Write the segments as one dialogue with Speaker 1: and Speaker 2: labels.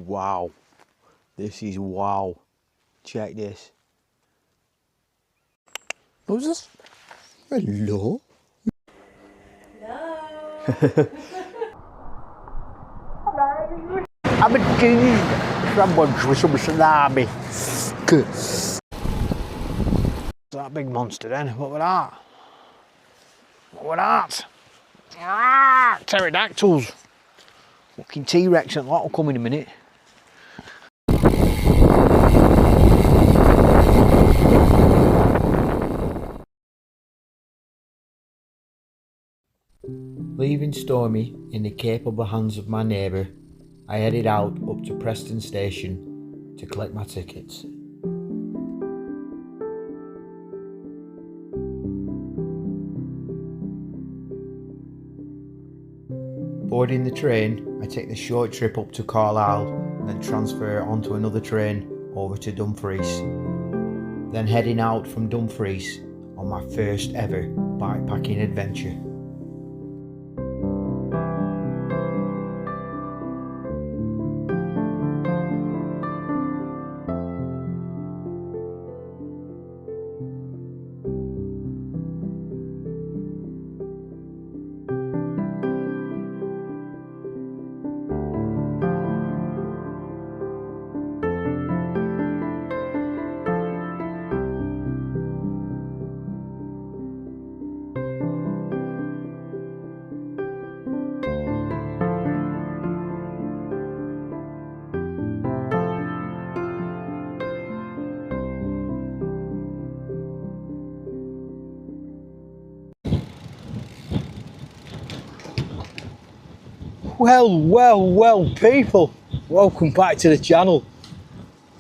Speaker 1: wow. This is wow. Check this. Who's this? Hello? Hello? I'm a king. Someone's with some salami. That big monster then, what was that? What was that? Ah, pterodactyls. Fucking T-Rex and lot will come in a minute.
Speaker 2: Leaving Stormy in the capable hands of my neighbour, I headed out up to Preston Station to collect my tickets. Boarding the train, I take the short trip up to Carlisle and then transfer onto another train over to Dumfries. Then heading out from Dumfries on my first ever bikepacking adventure.
Speaker 1: Well, people, welcome back to the channel.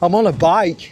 Speaker 1: I'm on a bike.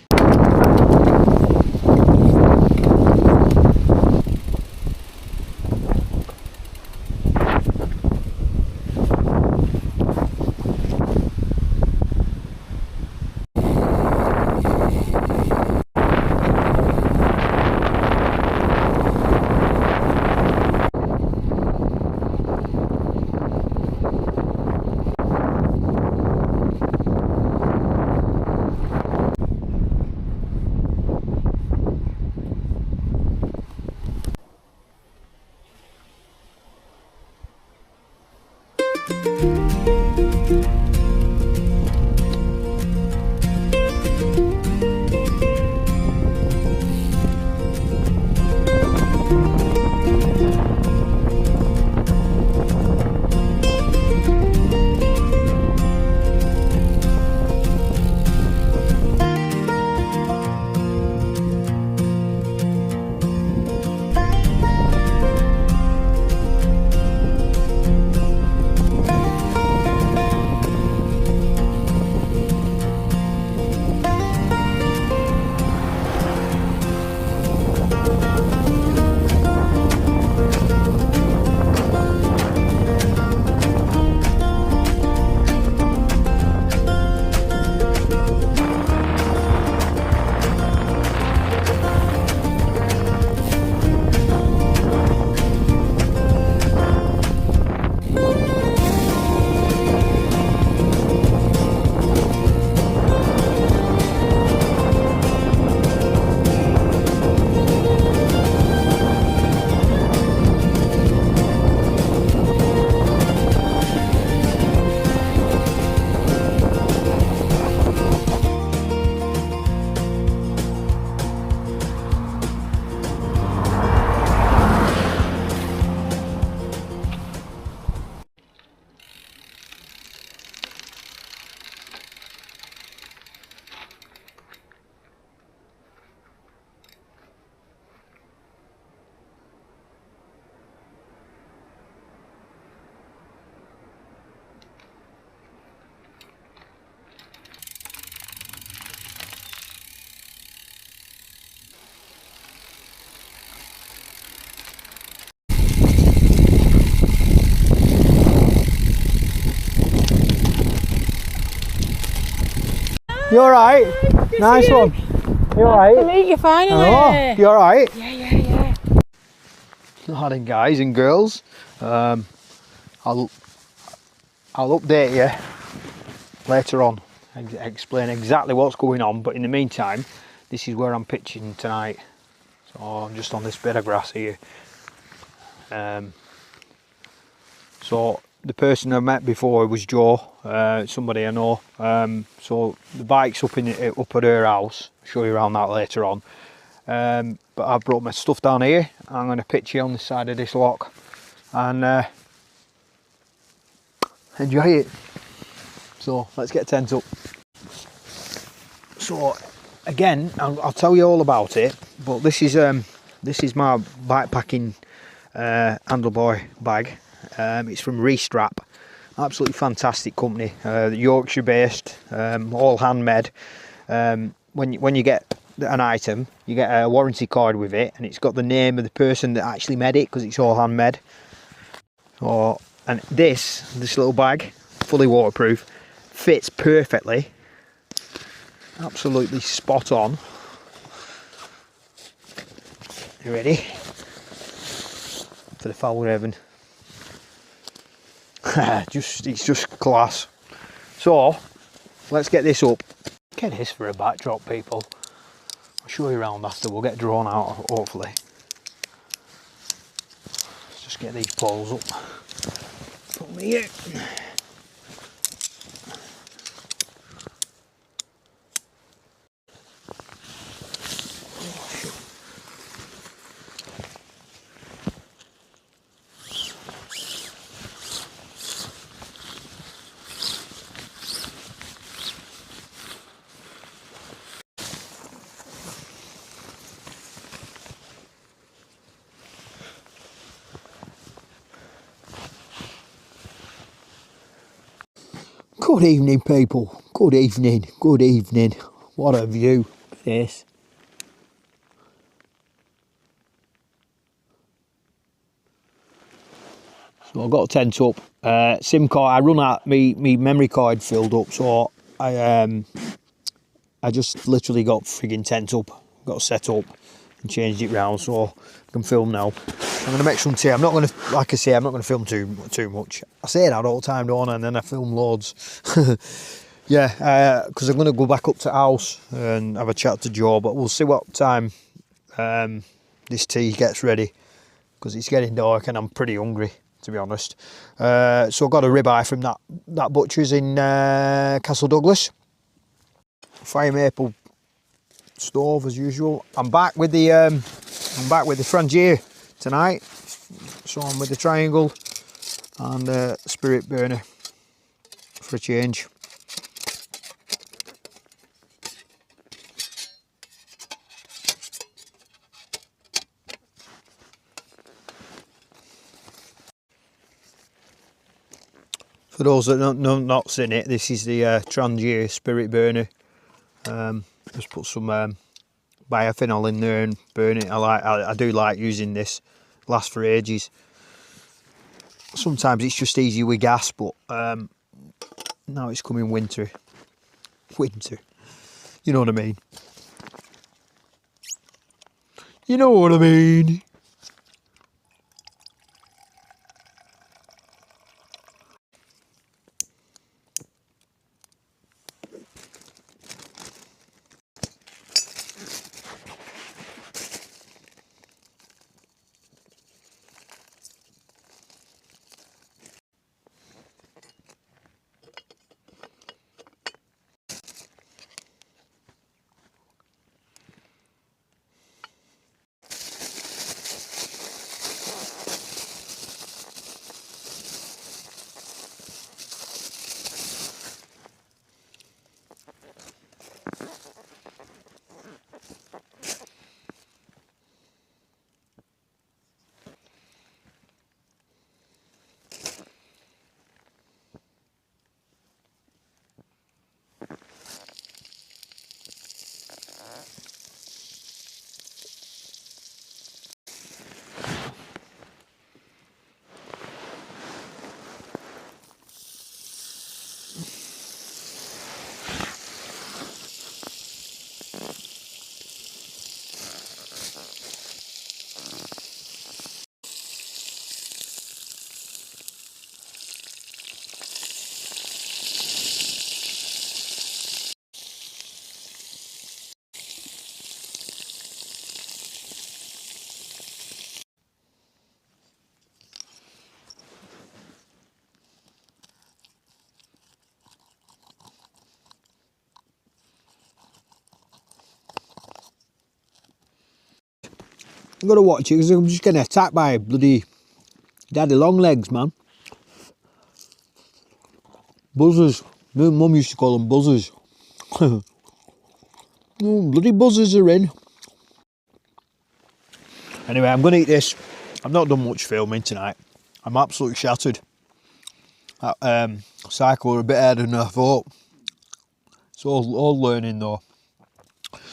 Speaker 1: You alright? Nice one. You alright?
Speaker 3: I believe you finally.
Speaker 1: Oh, you alright?
Speaker 3: Yeah.
Speaker 1: Morning guys and girls. I'll update you later on explain exactly what's going on, but in the meantime, this is where I'm pitching tonight. So I'm just on this bit of grass here. So the person I met before was Joe, somebody I know. So the bike's up at her house. I'll show you around that later on. But I've brought my stuff down here. I'm going to pitch here on the side of this loch and enjoy it. So let's get tent up. So again, I'll tell you all about it. But this is my bikepacking handlebar bag. It's from Restrap, absolutely fantastic company, Yorkshire based, all handmade. When you get an item, you get a warranty card with it, and it's got the name of the person that actually made it, because it's all handmade. And this little bag, fully waterproof, fits perfectly, absolutely spot on. You ready for the foul raven? It's just class. So let's get this up. Get this for a backdrop, people. I'll show you around after. We'll get drawn out, hopefully. Let's just get these poles up. Put me here. Good evening, people. Good evening. Good evening. What a view this. So I've got a tent up. SIM card. I run out. Me memory card filled up, so I just literally got frigging tent up. Got set up and changed it round so I can film now. I'm going to make some tea. I'm not going to, like I say, I'm not going to film too much. I say that all the time, don't I? And then I film loads. Yeah, because I'm going to go back up to the house and have a chat to Joe, but we'll see what time this tea gets ready, because it's getting dark and I'm pretty hungry, to be honest. So I got a ribeye from that butcher's in Castle Douglas. Fire maple stove as usual. I'm back with the Frangier tonight. So I'm with the triangle and the spirit burner for a change. For those that don't not seen it, this is the Trangier spirit burner. Just put some biophenol in there and burn it. I do like using this. Lasts for ages. Sometimes it's just easy with gas, but now it's coming winter. You know what I mean? You know what I mean? I've got to watch it because I'm just getting attacked by bloody daddy long legs, man. Buzzers. My mum used to call them buzzers. Bloody buzzers are in. Anyway, I'm going to eat this. I've not done much filming tonight. I'm absolutely shattered. Cycle are a bit harder than I thought. It's all learning though.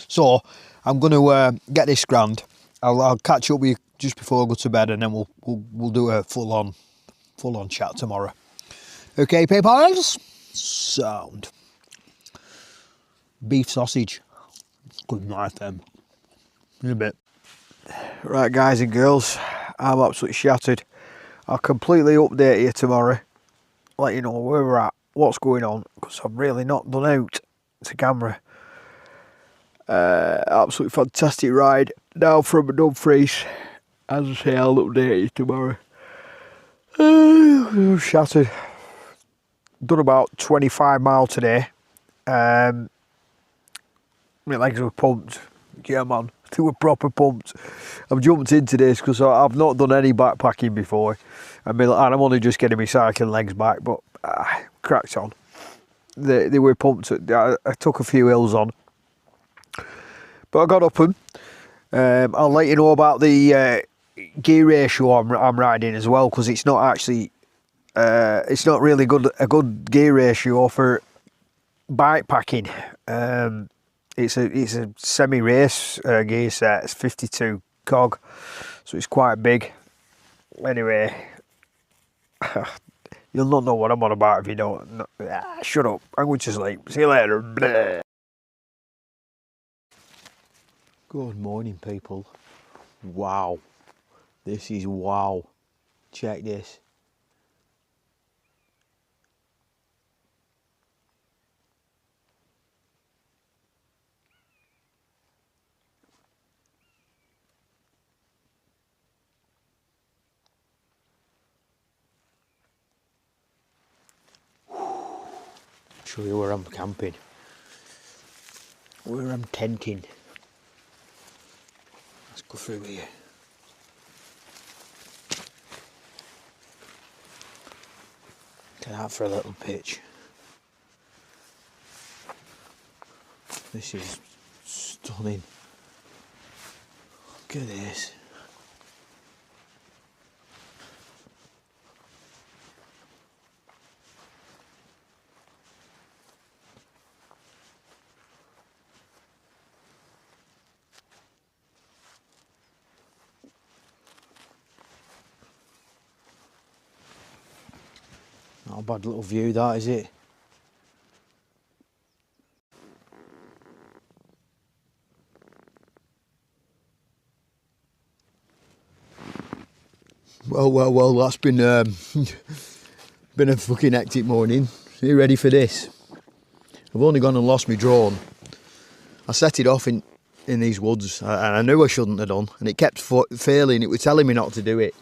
Speaker 1: So I'm going to get this grand. I'll catch up with you just before I go to bed, and then we'll do a full on chat tomorrow. Okay, people. Sound. Beef sausage. Good night then. In a bit. Right, guys and girls, I'm absolutely shattered. I'll completely update you tomorrow, let you know where we're at, what's going on, because I'm really not done out to camera. Absolutely fantastic ride down from Dumfries. As I say, I'll update you tomorrow. I'm shattered. Done about 25 miles today. My legs were pumped. Yeah, man, they were proper pumped. I've jumped into this because I've not done any backpacking before. And I'm only just getting my cycling legs back, but cracked on. They were pumped. I took a few hills on. But I got up them. I'll let you know about the gear ratio I'm riding as well, because it's not actually, it's not really a good gear ratio for bikepacking. It's a semi-race gear set. It's 52 cog, so it's quite big. Anyway, you'll not know what I'm on about if you don't. Shut up. I'm going to sleep. See you later. Blah. Good morning, people. Wow. This is wow. Check this. Show you where I'm camping, where I'm tenting. Let's go through here. Get out for a little pitch. This is stunning. Look at this. Not a bad little view, that, is it? Well, that's been been a fucking hectic morning. Are you ready for this? I've only gone and lost my drone. I set it off in these woods, and I knew I shouldn't have done, and it kept failing. It was telling me not to do it.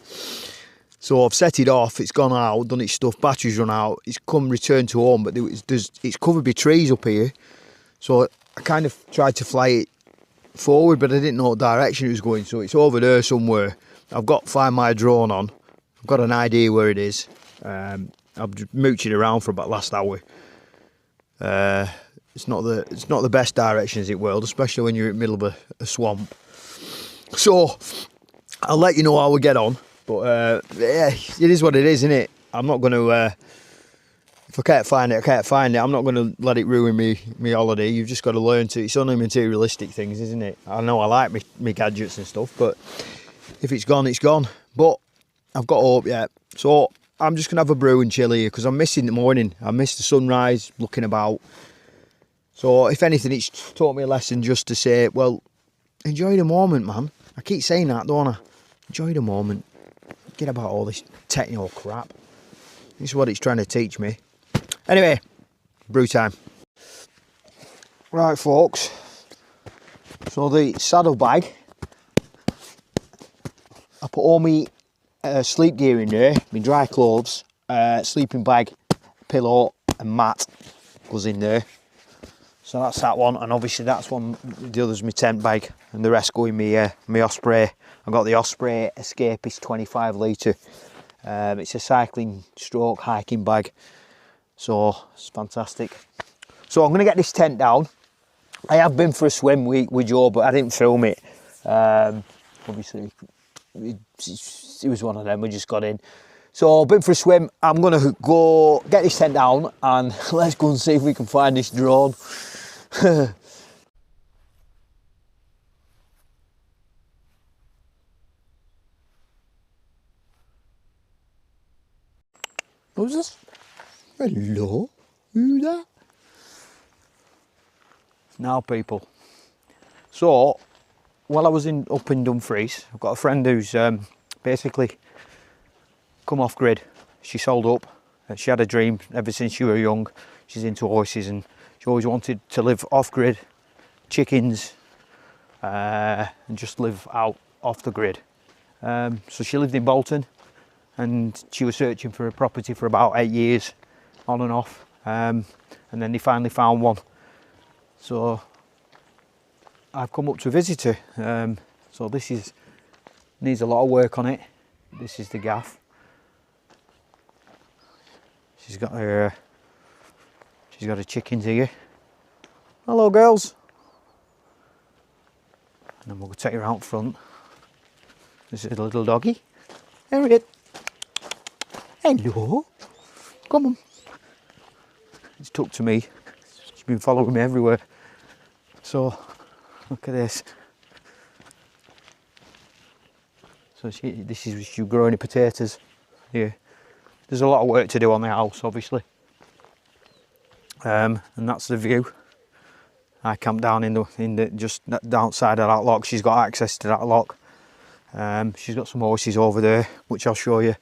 Speaker 1: So I've set it off, it's gone out, done its stuff, batteries run out, it's returned to home, but it's covered by trees up here. So I kind of tried to fly it forward, but I didn't know what direction it was going, so it's over there somewhere. I've got to find my drone on, I've got an idea where it is. I've just mooching it around for about last hour. It's not the best direction as it will, especially when you're in the middle of a swamp. So I'll let you know how we get on. But yeah, it is what it is, isn't it? I'm not going to, if I can't find it, I can't find it. I'm not going to let it ruin me holiday. You've just got to learn to, it's only materialistic things, isn't it? I know I like me gadgets and stuff, but if it's gone, it's gone. But I've got hope yet. So I'm just going to have a brew and chill here, because I'm missing the morning. I missed the sunrise, looking about. So if anything, it's taught me a lesson just to say, well, enjoy the moment, man. I keep saying that, don't I? Enjoy the moment. Get about all this technical crap. This is what it's trying to teach me. Anyway, brew time. Right, folks. So the saddle bag, I put all my sleep gear in there, my dry clothes, sleeping bag, pillow and mat goes in there. So that's that one, and obviously that's one. The other's my tent bag, and the rest go in my Osprey. I've got the Osprey Escapist 25 litre. It's a cycling stroke hiking bag, so it's fantastic. So I'm going to get this tent down. I have been for a swim with Joe, but I didn't film it. Obviously, it was one of them. We just got in. So I've been for a swim. I'm going to go get this tent down and let's go and see if we can find this drone. Who's this? Hello? Who that? Now, people. So, while I was up in Dumfries, I've got a friend who's basically come off grid. She sold up. She had a dream ever since she was young. She's into horses and she always wanted to live off grid, chickens, and just live out off the grid. So she lived in Bolton and she was searching for a property for about 8 years, on and off. And then they finally found one. So I've come up to visit her. So this needs a lot of work on it. This is the gaff. She's got her chickens here. Hello, girls. And then we'll take her out front. This is a little doggy. Harriet. Hello. Come on. It's tucked to me. She's been following me everywhere. So look at this. So she's growing the potatoes here. There's a lot of work to do on the house, obviously. And that's the view. I camp down in the just outside of that loch. She's got access to that loch. She's got some horses over there, which I'll show you.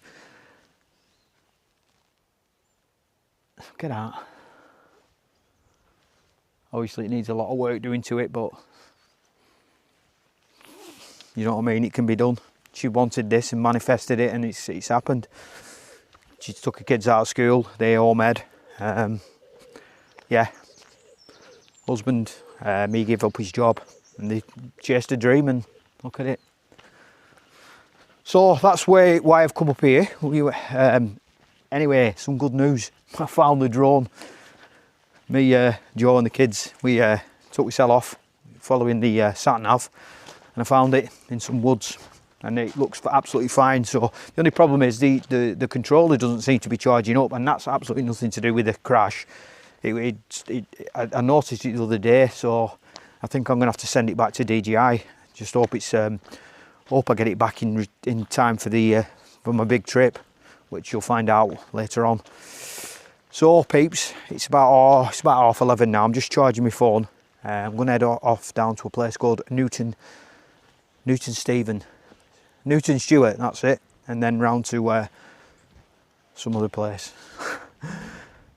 Speaker 1: Look at that. Obviously it needs a lot of work doing to it, but you know what I mean, it can be done. She wanted this and manifested it, and it's happened. She took her kids out of school, they're home ed. Yeah, husband, he gave up his job and they chased a dream, and look at it. So that's why I've come up here. Anyway, some good news. I found the drone. Me, Joe and the kids, we took ourselves off following the sat nav, and I found it in some woods, and it looks absolutely fine. So the only problem is the controller doesn't seem to be charging up, and that's absolutely nothing to do with the crash. I noticed it the other day, so I think I'm gonna have to send it back to DJI. Just hope it's hope I get it back in time for my big trip, which you'll find out later on. So peeps, it's about 11:30 now. I'm just charging my phone. I'm gonna head off down to a place called Newton Stewart, that's it, and then round to some other place.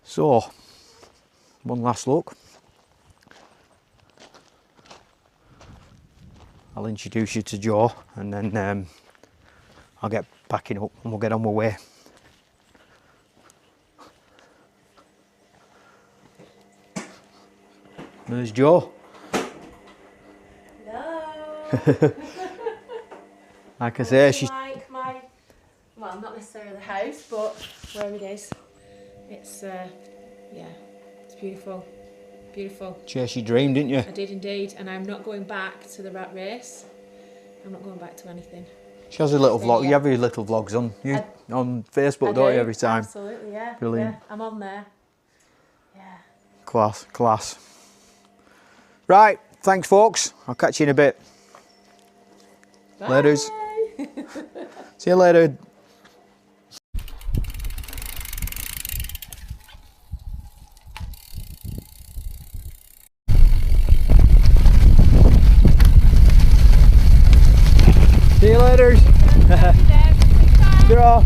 Speaker 1: So one last look. I'll introduce you to Joe, and then I'll get packing up and we'll get on my way. There's Joe.
Speaker 3: Hello.
Speaker 1: Like I say, she's
Speaker 3: well, not necessarily the house, but where it is. It's yeah, it's beautiful, beautiful.
Speaker 1: chase your dream, didn't you?
Speaker 3: I did indeed, and I'm not going back to the rat race. I'm not going back to anything.
Speaker 1: She has a little vlog.
Speaker 3: Yeah.
Speaker 1: You have your little vlogs on Facebook, don't you, every time?
Speaker 3: Absolutely, yeah.
Speaker 1: Brilliant.
Speaker 3: Yeah, I'm on there. Yeah.
Speaker 1: Class. Right, thanks folks. I'll catch you in a bit.
Speaker 3: Bye.
Speaker 1: Laters. See you later. See you later. Draw.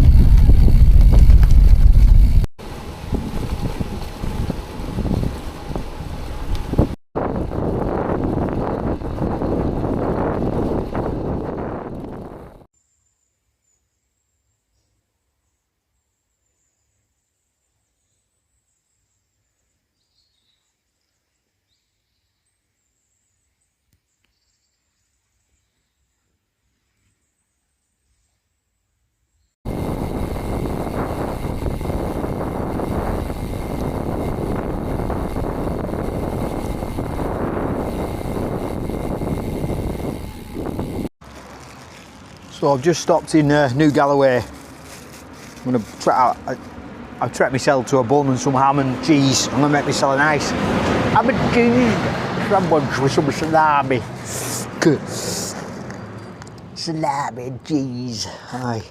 Speaker 1: So I've just stopped in New Galloway. I'm going to try out, I've treated myself to a bun and some ham and cheese. I'm going to make myself a nice ham and cheese sandwich with some salami. Salami and cheese. Aye.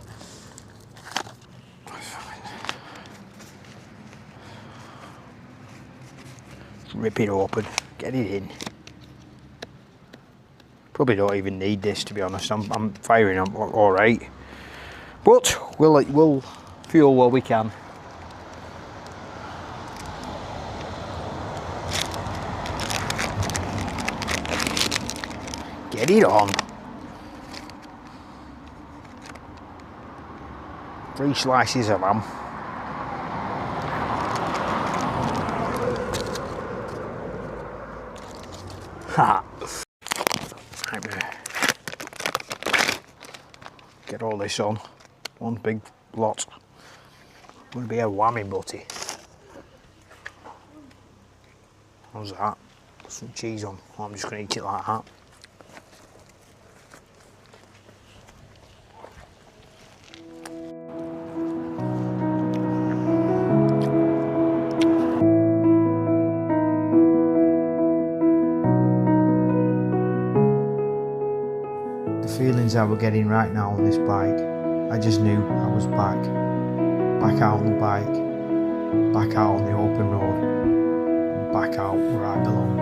Speaker 1: Rip it open, get it in. Probably don't even need this, to be honest. I'm firing up all right, but we'll fuel what we can. Get it on. 3 slices of ham. Ha! Get all this on. One big lot. Gonna be a whammy butty. How's that? Some cheese on. Oh, I'm just gonna eat it like that.
Speaker 2: Feelings I were getting right now on this bike, I just knew I was back out on the bike, back out on the open road, and back out where I belong.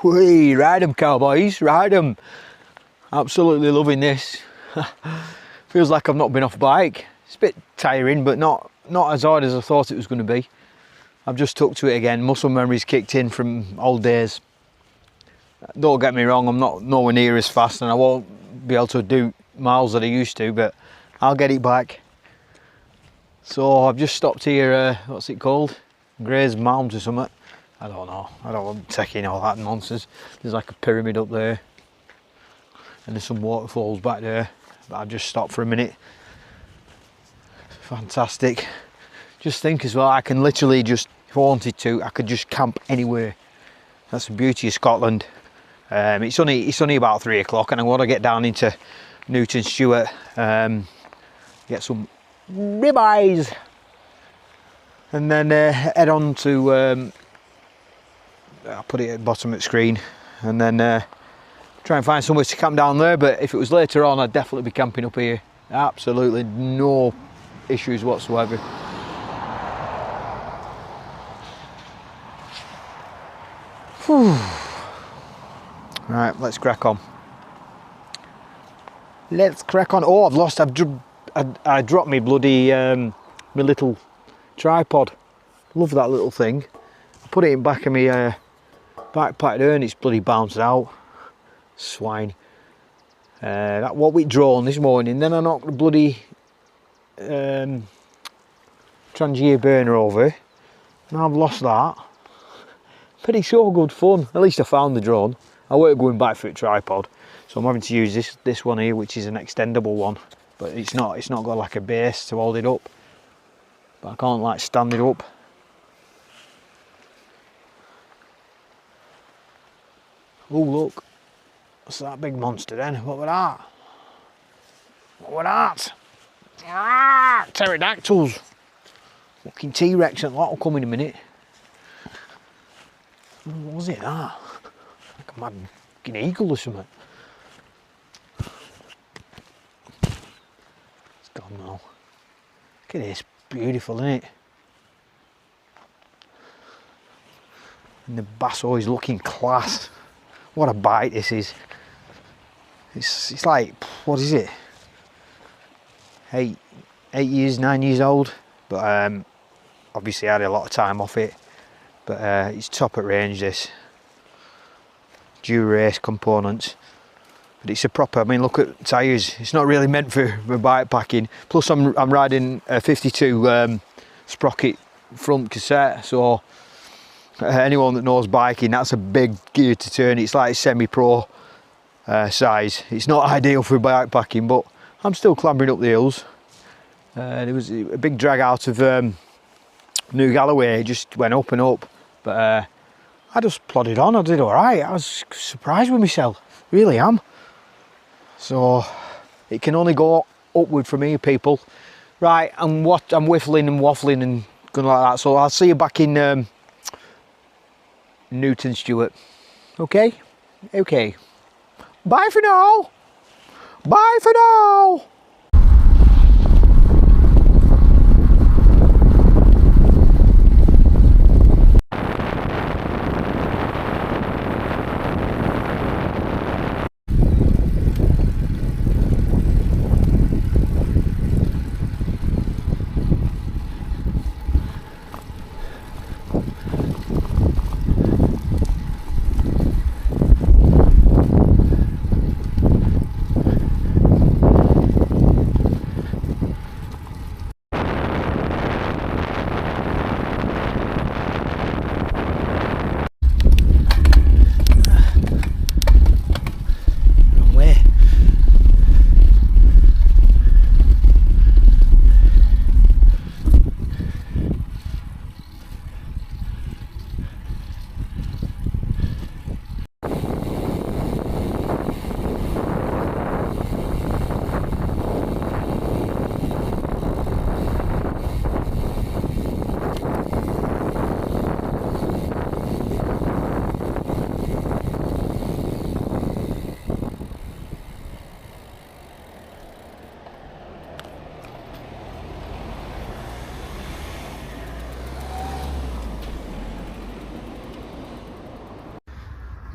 Speaker 1: Whee, ride 'em cowboys, ride 'em. Absolutely loving this. Feels like I've not been off bike. It's a bit tiring, but not as hard as I thought it was going to be. I've just stuck to it again. Muscle memory's kicked in from old days. Don't get me wrong, I'm not nowhere near as fast and I won't be able to do miles that I used to, but I'll get it back. So I've just stopped here, what's it called? Gray's Mound or something. I don't know, I don't want to take in all that nonsense. There's like a pyramid up there and there's some waterfalls back there, but I've just stopped for a minute. Fantastic. Just think as well, I can literally just, if I wanted to, I could just camp anywhere. That's the beauty of Scotland. It's only about 3 o'clock and I want to get down into Newton Stewart, get some ribeyes and then head on to, I'll put it at the bottom of the screen, and then try and find somewhere to camp down there. But if it was later on, I'd definitely be camping up here. Absolutely no issues whatsoever. Whew. Right, let's crack on. Let's crack on. Oh, I dropped me bloody my little tripod. Love that little thing. I put it in back of my backpack there, and it's bloody bounced out. Swine. That what we drawn this morning. Then I knocked the bloody Trangia burner over, and I've lost that. Pretty sure good fun. At least I found the drone. I weren't going back for a tripod, so I'm having to use this one here, which is an extendable one, but it's not got like a base to hold it up. But I can't like stand it up. Oh look, what's that big monster then? What was that? What was that? Ah, pterodactyls. Fucking T-Rex and that will come in a minute. What was it that? Like a mad fucking eagle or something. It's gone now. Look at this, beautiful, isn't it? And the bass always looking class. What a bite this is. It's like, what is it? 8 years, 9 years old. But obviously I had a lot of time off it. But it's top at range, this. Due race components. But it's a proper, I mean look at tyres. It's not really meant for bike packing. Plus I'm riding a 52 sprocket front cassette, so anyone that knows biking, that's a big gear to turn. It's like semi-pro size. It's not ideal for bike packing, but I'm still clambering up the hills. There was a big drag out of New Galloway. It just went up and up, but I just plodded on. I did all right. I was surprised with myself, really am. So it can only go upward from here, people. Right, I'm whiffling and waffling and going like that. So I'll see you back in Newton, Stewart. Okay? Okay. Bye for now. Bye for now.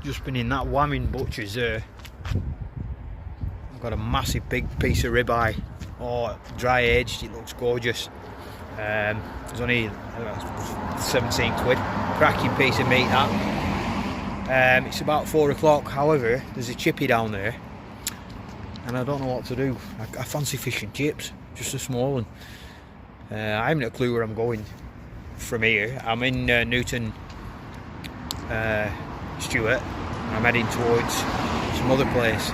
Speaker 1: Just been in that whamming butcher's there. I've got a massive big piece of ribeye. Oh, dry aged, it looks gorgeous. It was only 17 quid. Cracking piece of meat that. It's about 4 o'clock, however, there's a chippy down there. And I don't know what to do. I fancy fish and chips, just a small one. I haven't a clue where I'm going from here. I'm in Newton, Stewart. I'm heading towards some other place.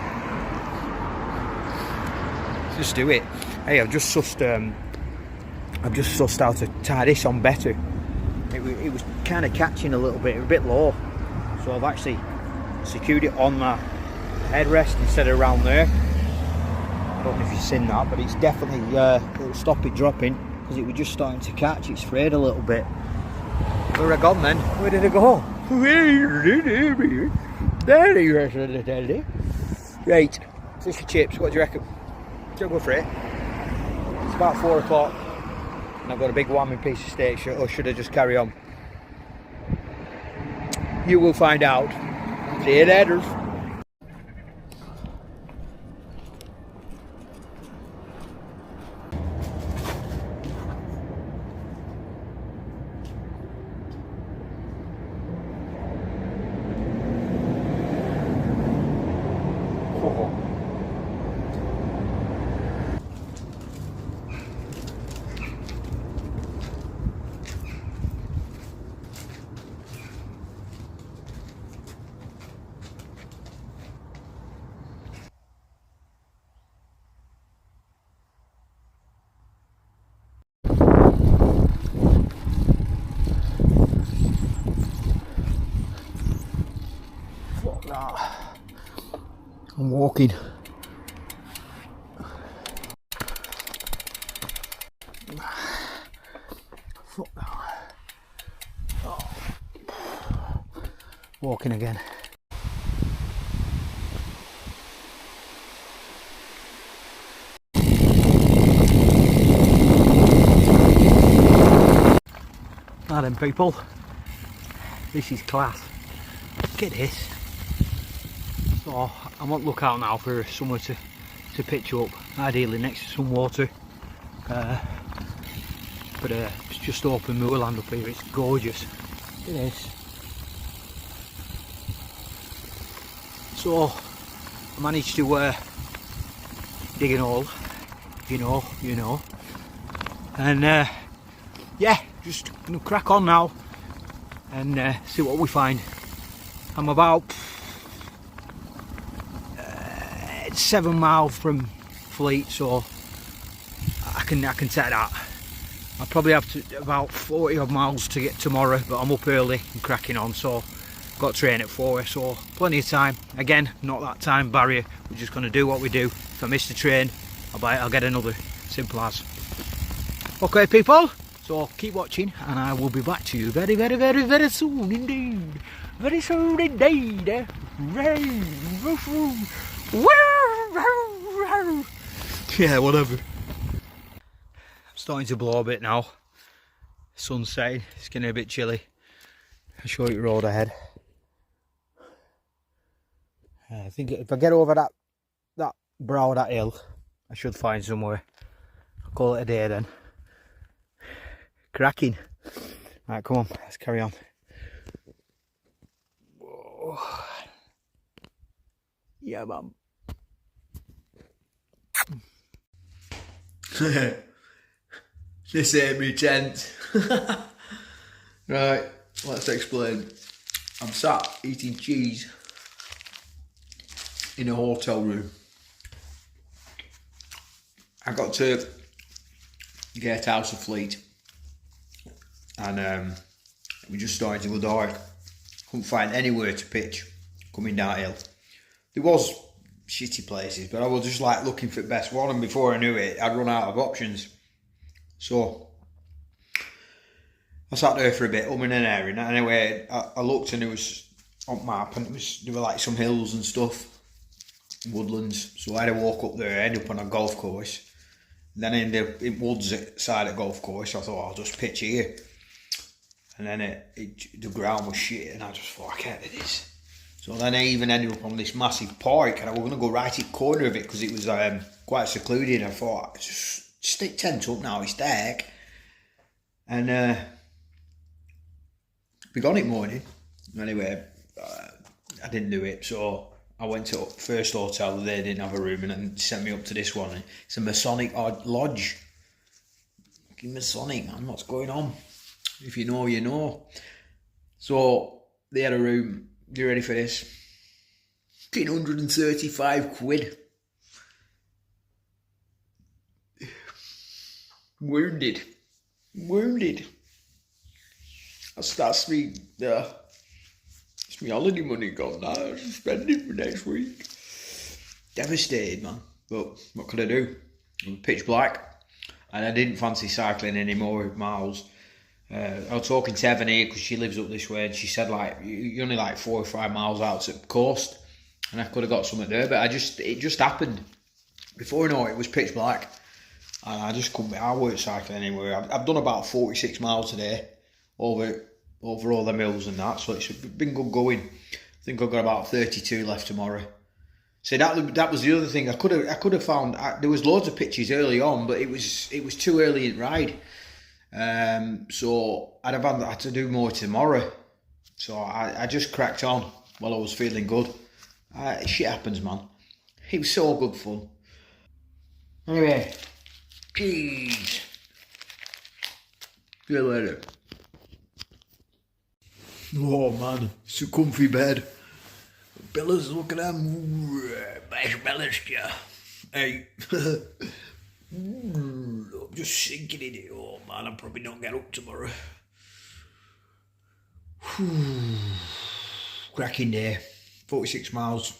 Speaker 1: Just do it. Hey, I've just sussed how to tie this on better. It was kind of catching a little bit, a bit low, so I've actually secured it on my headrest instead of around there. I don't know if you've seen that, but it's definitely it'll stop it dropping. because it was just starting to catch. It's frayed a little bit. Where I gone then? Where did it go? Right, fish and chips, what do you reckon? Shall I go for it? It's about 4 o'clock and I've got a big whamming piece of steak, or should I just carry on? You will find out. See you later. I'm walking. Fuck that. Oh. Walking again. Now then people, this is class. Look at this. So I'm on lookout now for somewhere to pitch up, ideally next to some water. But it's just open moorland up here, it's gorgeous. Look at this. So I managed to dig an hole, you know. And yeah, just gonna crack on now and see what we find. I'm about 7 miles from Fleet, so I can take that. I'll probably have to about 40 odd miles to get tomorrow, but I'm up early and cracking on, so got train at 4, so plenty of time. Again, not that time barrier, we're just going to do what we do. If I miss the train, I'll get another, simple as. Okay people, so keep watching and I will be back to you very, very, very, very soon indeed. Very soon indeed. Yeah, whatever. Starting to blow a bit now. Sun's setting, it's getting a bit chilly. I'll show you the road ahead. I think if I get over that brow of that hill, I should find somewhere. I'll call it a day then. Cracking. Right, come on, let's carry on. Whoa. Yeah, man. This ain't me tent. Right, let's explain. I'm sat eating cheese in a hotel room. I got to Gatehouse of Fleet and we just started to go dark. Couldn't find anywhere to pitch coming downhill. There was shitty places, but I was just like looking for the best one, and before I knew it, I'd run out of options. So I sat there for a bit, umming and ahhing. Anyway, I looked and it was on map, and there were like some hills and stuff, woodlands. So I had to walk up there, end up on a golf course. Then I ended up in woods side of golf course. I thought I'll just pitch here, and then the ground was shit, and I just thought I can't do this. So then I even ended up on this massive park, and I was going to go right in the corner of it because it was quite secluded. I thought, just stick tent up now, it's dark. And we got it morning. Anyway, I didn't do it, so I went to first hotel. They didn't have a room, and then sent me up to this one. It's a Masonic lodge. Fucking Masonic, man, what's going on? If you know, you know. So they had a room. You ready for this? 135 quid. Wounded. That's me. It's me holiday money gone now. I'm spending for next week. Devastated, man. But what could I do? It was pitch black. and I didn't fancy cycling any more miles. I was talking to Evan here because she lives up this way, and she said like you're only like 4 or 5 miles out to the coast, and I could have got something there, but it just happened. Before I know it was pitch black, and I just couldn't. I weren't cycling anywhere. I've done about 46 miles today over all the mills and that, so it's been good going. I think I've got about 32 left tomorrow. So that was the other thing. I could have found there was loads of pitches early on, but it was too early in ride. So I'd have had to do more tomorrow. So I just cracked on while I was feeling good. Shit happens, man. It was so good fun. Anyway, jeez. See you later. Oh man, it's a comfy bed. Bellas, look at them. Marshmallows, yeah. Hey. I'm just sinking in it. Oh man, I'll probably not get up tomorrow. Cracking day. 46 miles.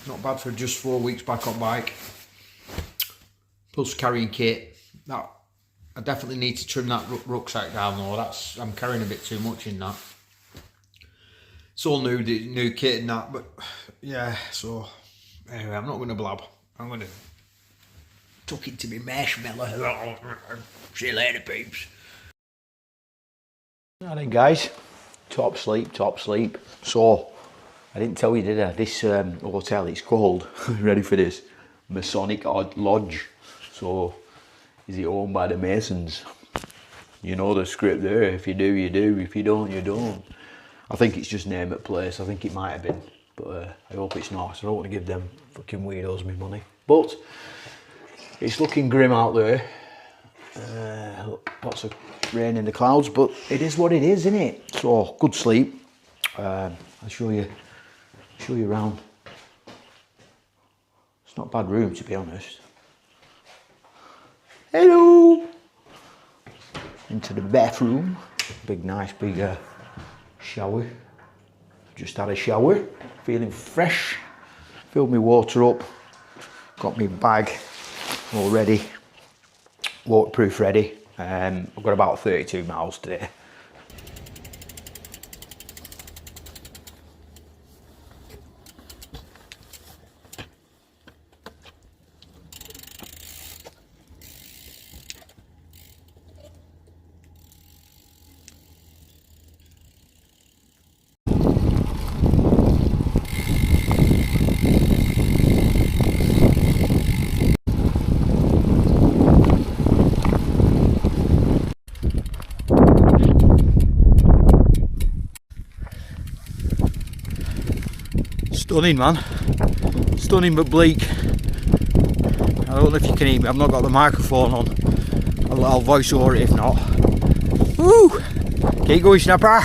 Speaker 1: Not bad for just 4 weeks back on bike. Plus carrying kit. That I definitely need to trim that rucksack down though. I'm carrying a bit too much in that. It's all new kit and that, but yeah, so anyway, I'm not going to blab. I'm going to tuck into my marshmallow. See you later, peeps. Right then, guys. Top sleep. So, I didn't tell you, did I? This hotel, it's called, ready for this, Masonic Lodge. So, is it owned by the Masons? You know the script there. If you do, you do. If you don't, you don't. I think it's just name at place. I think it might have been, but I hope it's not. So I don't want to give them fucking weirdos me money. But it's looking grim out there. Lots of rain in the clouds, but it is what it is, isn't it? So good sleep. I'll show you around. It's not a bad room, to be honest. Hello. Into the bathroom. Nice big shower. Just had a shower, feeling fresh. Filled my water up. Got my bag all ready, waterproof ready. I've got about 32 miles today. Stunning, man. Stunning but bleak. I don't know if you can hear me. I've not got the microphone on. I'll voice over it if not. Woo! Keep going, snapper.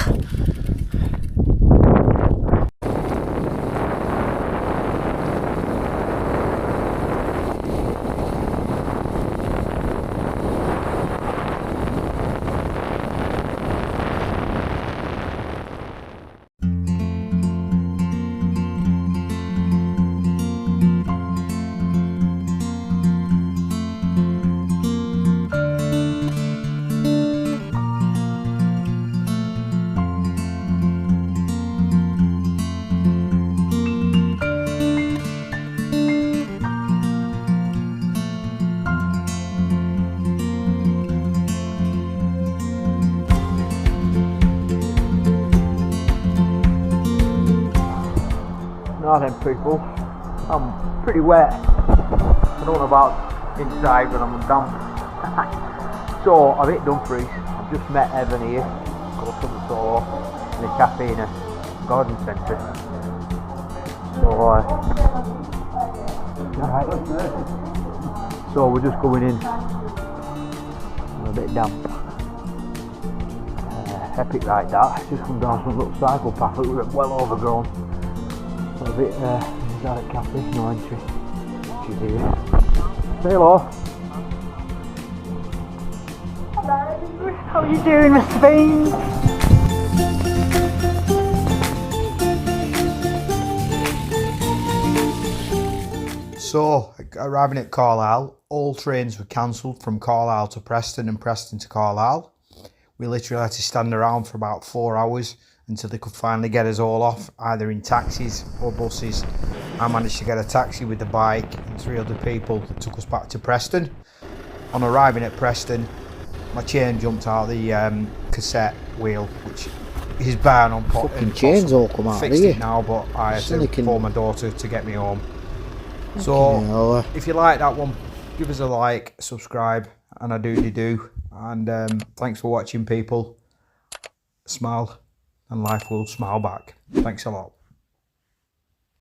Speaker 1: Now then people, I'm pretty wet. I don't know about inside, but I'm damp. So I've hit Dumfries. I've just met Evan here. Got some solo in the cafe in a garden centre. So we're just going in. I'm a bit damp. Epic like that. Just come down some little cycle path that was well overgrown. A bit direct cafe, no entry. She's here. Say hello. Hello. How are you doing, Mr. Bean? So, arriving at Carlisle,
Speaker 2: all trains were cancelled from Carlisle to Preston and Preston to Carlisle. We literally had to stand around for about 4 hours until they could finally get us all off, either in taxis or buses. I managed to get a taxi with the bike and 3 other people that took us back to Preston. On arriving at Preston, my chain jumped out of the cassette wheel, which is bad on pot.
Speaker 1: Fucking chains all come out,
Speaker 2: fixed
Speaker 1: do you?
Speaker 2: it now, but I had to call my daughter to get me home. So,
Speaker 1: hell.
Speaker 2: if you like that one, give us a like, subscribe, and I do. And thanks for watching, people. Smile, and life will smile back. Thanks a lot.